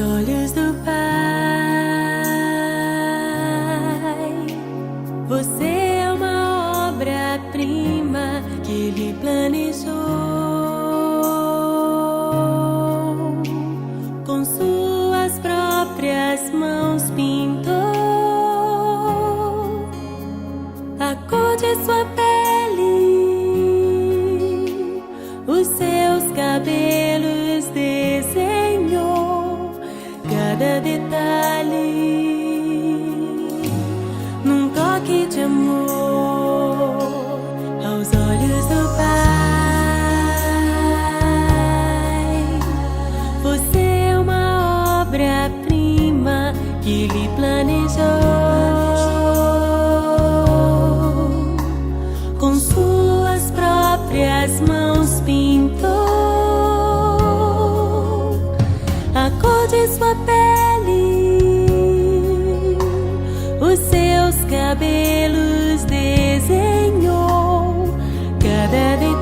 olhos do Pai. Você é uma obra-prima que Ele planejou. Com suas próprias mãos pintou a cor de sua pele, os seus cabelos desenhou, cada detalhe num toque de amor aos olhos do Pai. Você é uma obra-prima que Ele planejou. Com suas próprias mãos pintou a cor de sua pele, os seus cabelos desenhou, cada detalhe